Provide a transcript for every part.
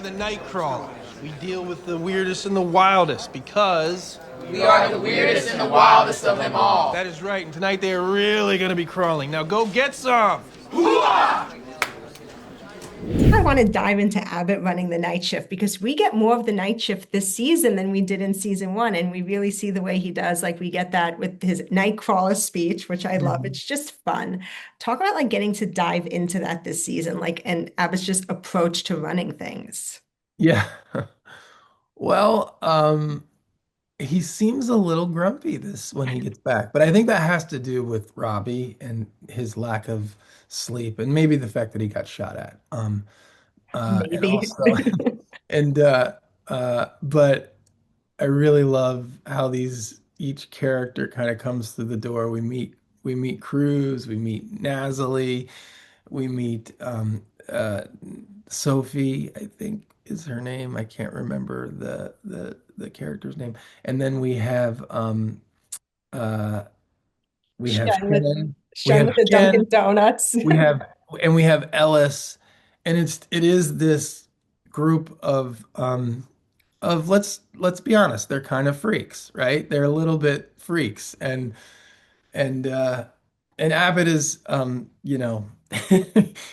the night crawlers. We deal with the weirdest and the wildest because We are the weirdest and the wildest of them all. that is right. And tonight they are really going to be crawling. Now go get some. I want to dive into Abbott running the night shift because we get more of the night shift this season than we did in season one. And we really see the way he does. Like we get that with his Nightcrawler speech, which I love. It's just fun. Talk about like getting to dive into that this season, like and Abbott's just approach to running things. Yeah. Well, he seems a little grumpy this when he gets back, but I think that has to do with Robbie and his lack of sleep, and maybe the fact that he got shot at. And Maybe. also, but I really love how each character kind of comes through the door. We meet Cruz, we meet Nasally, we meet Sophie, I think is her name. I can't remember the character's name. And then uh we have Shen with Shannon, we Shen have with the Shen, Dunkin' Donuts. we have and we have Ellis, and it is this group of let's be honest, they're kind of freaks, right? They're a little bit freaks, and Abbott is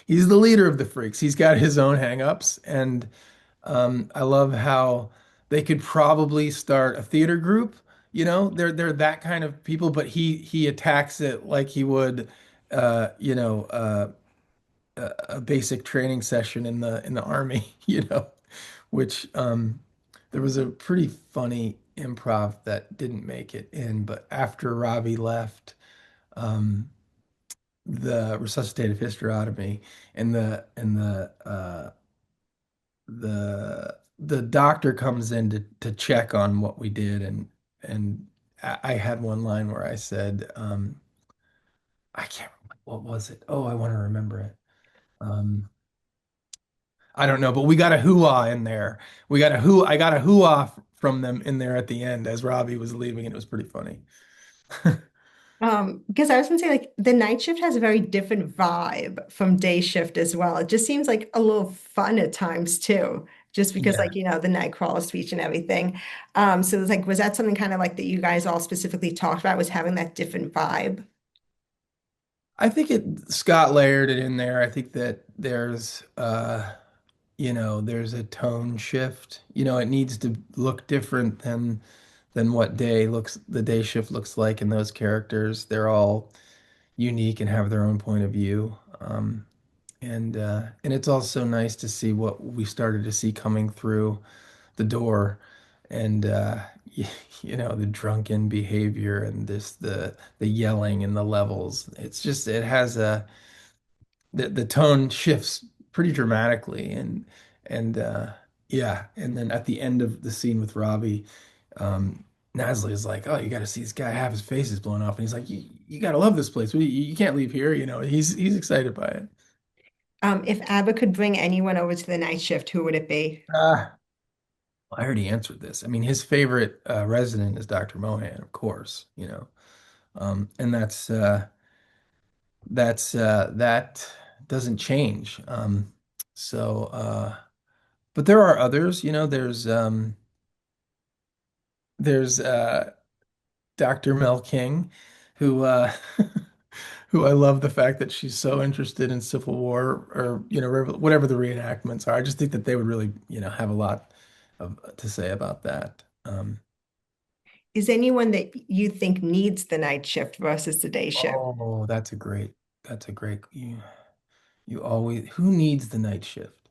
he's the leader of the freaks. He's got his own hangups, and I love how they could probably start a theater group. They're that kind of people, but he attacks it like he would uh, you know, uh, a basic training session in the army, which there was a pretty funny improv that didn't make it in, but after Robbie left, um, the resuscitative hysterotomy and the doctor comes in to check on what we did, and I had one line where I said, I can't remember, what was it? Oh, I want to remember it. Um, I don't know, but we got a hoo-ah in there. I got a hoo-ah from them in there at the end as Robbie was leaving, and it was pretty funny. Because I was gonna say like the night shift has a very different vibe from day shift as well. It just seems like a little fun at times too, just because Yeah. like the night crawler speech and everything. So it's like was that something kind of like that you guys all specifically talked about was having that different vibe? I think Scott layered it in there. I think that there's a tone shift. It needs to look different than what the day shift looks like in those characters. They're all unique and have their own point of view. And it's also nice to see what we started to see coming through the door, and the drunken behavior and the yelling and the levels. It has the tone shifts pretty dramatically, and yeah, and then at the end of the scene with Robbie, Nasli is like, "Oh, you got to see this guy, half his face is blown off," and he's like, "You got to love this place. You can't leave here." He's excited by it. If Abba could bring anyone over to the night shift, who would it be? Ah, I already answered this. I mean, his favorite resident is Dr. Mohan, of course. And that doesn't change. But there are others. There's Dr. Mel King, who who I love the fact that she's so interested in Civil War, or whatever the reenactments are. I just think that they would really have a lot to say about that. Is anyone that you think needs the night shift versus the day shift? Oh, that's a great you always who needs the night shift?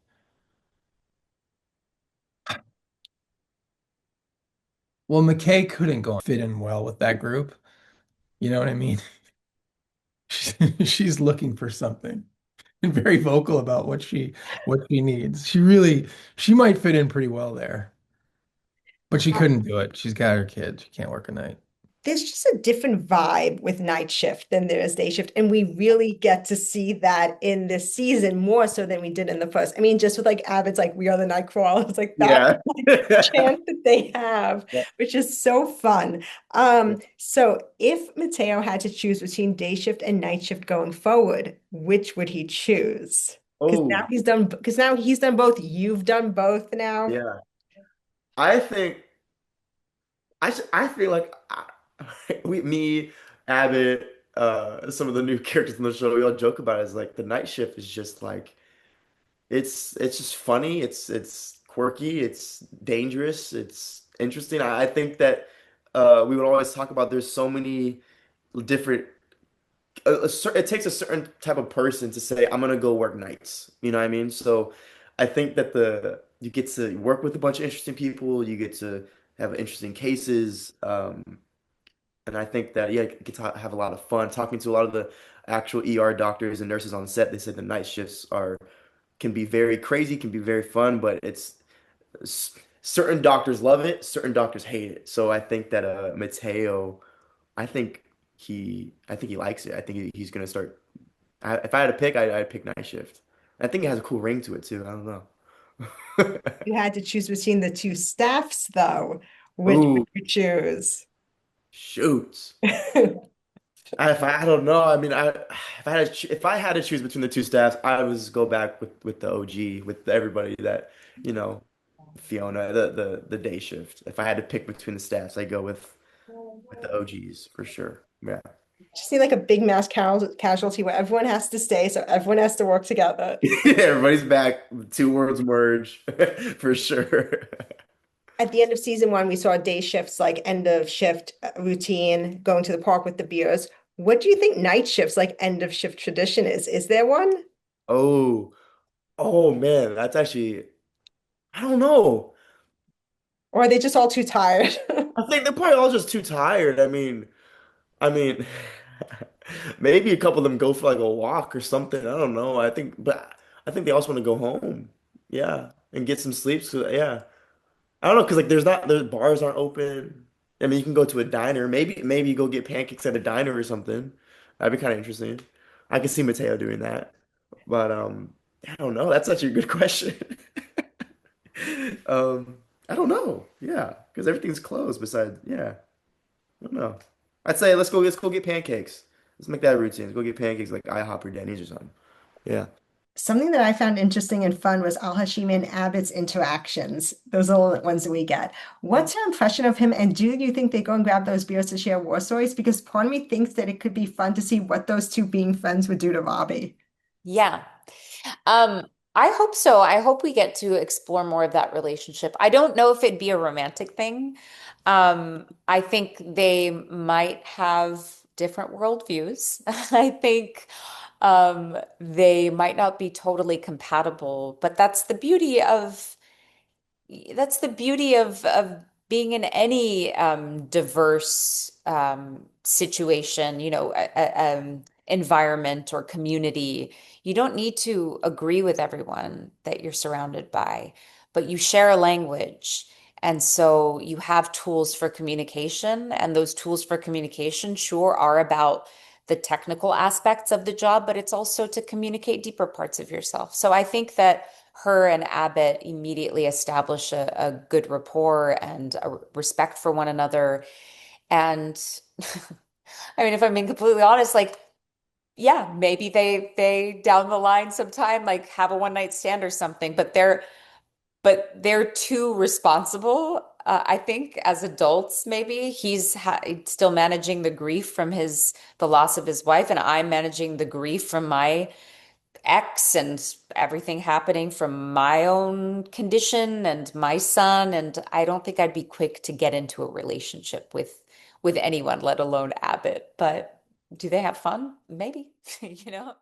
Well, McKay couldn't go fit in well with that group. You know what I mean? She's looking for something and very vocal about what she needs. She might fit in pretty well there, but she couldn't do it. She's got her kid. She can't work a night. There's just a different vibe with night shift than there is day shift. And we really get to see that in this season more so than we did in the first. I mean, just with like Abbott's like, we are the night crawlers, like that Yeah. like, chant that they have, which is so fun. So if Mateo had to choose between day shift and night shift going forward, which would he choose? Oh, Because now he's done both. You've done both now. yeah. I think I feel like me, Abbott, some of the new characters in the show, we all joke about it, is like the night shift is just like it's just funny, it's quirky, it's dangerous, it's interesting. I think that we would always talk about there's so many different it takes a certain type of person to say, I'm gonna go work nights. You know what I mean? So I think that the you get to work with a bunch of interesting people, you get to have interesting cases, and I think that yeah, you get to have a lot of fun talking to a lot of the actual ER doctors and nurses on set. They said the night shifts are can be very crazy, can be very fun, but certain doctors love it, certain doctors hate it. So I think that Mateo, I think I think he likes it. I think he's gonna start. If I had to pick, I'd pick night shift. I think it has a cool ring to it too. I don't know. You had to choose between the two staffs, though. Which would Ooh, you choose? shoots. I don't know. I mean, if I had to choose between the two staffs, I would go back with the OG with everybody that you know, Fiona, the day shift. If I had to pick between the staffs, I go with the OGs for sure. Yeah. Just need like a big mass casualty where everyone has to stay, so everyone has to work together. Everybody's back. Two worlds merge for sure. At the end of season one, we saw day shifts, like end of shift routine, going to the park with the beers. What do you think night shifts, like end of shift tradition is? Is there one? Oh, oh man, that's actually I don't know. Or are they just all too tired? I think they're probably all just too tired. I mean, maybe a couple of them go for like a walk or something. I don't know. But I think they also want to go home. Yeah, and get some sleep. So yeah, I don't know because like the bars aren't open. I mean, you can go to a diner. Maybe you go get pancakes at a diner or something. That'd be kind of interesting. I could see Mateo doing that. But I don't know. That's such a good question. Um, I don't know. Yeah, because everything's closed. Besides, yeah, I don't know. I'd say let's go get pancakes. Let's make that a routine. Let's go get pancakes like IHOP or Denny's or something. Yeah. Something that I found interesting and fun was Al Hashimi and Abbott's interactions. Those are the ones that we get. What's your impression of him? And do you think they go and grab those beers to share war stories? Because part of me thinks that it could be fun to see what those two being friends would do to Bobby. Yeah. Um, I hope so. I hope we get to explore more of that relationship. I don't know if it'd be a romantic thing. I think they might have different worldviews. I think they might not be totally compatible, but that's the beauty of being in any diverse situation, environment or community. You don't need to agree with everyone that you're surrounded by, but you share a language. And so you have tools for communication, and those tools for communication sure are about the technical aspects of the job, but it's also to communicate deeper parts of yourself. So I think that her and Abbott immediately establish a good rapport and a respect for one another. And I mean, if I'm being completely honest, like, yeah, maybe they down the line sometime like have a one night stand or something, but they're too responsible. I think as adults, maybe he's still managing the grief from the loss of his wife, and I'm managing the grief from my ex and everything happening from my own condition and my son. And I don't think I'd be quick to get into a relationship with anyone, let alone Abbott. But do they have fun? Maybe, you know?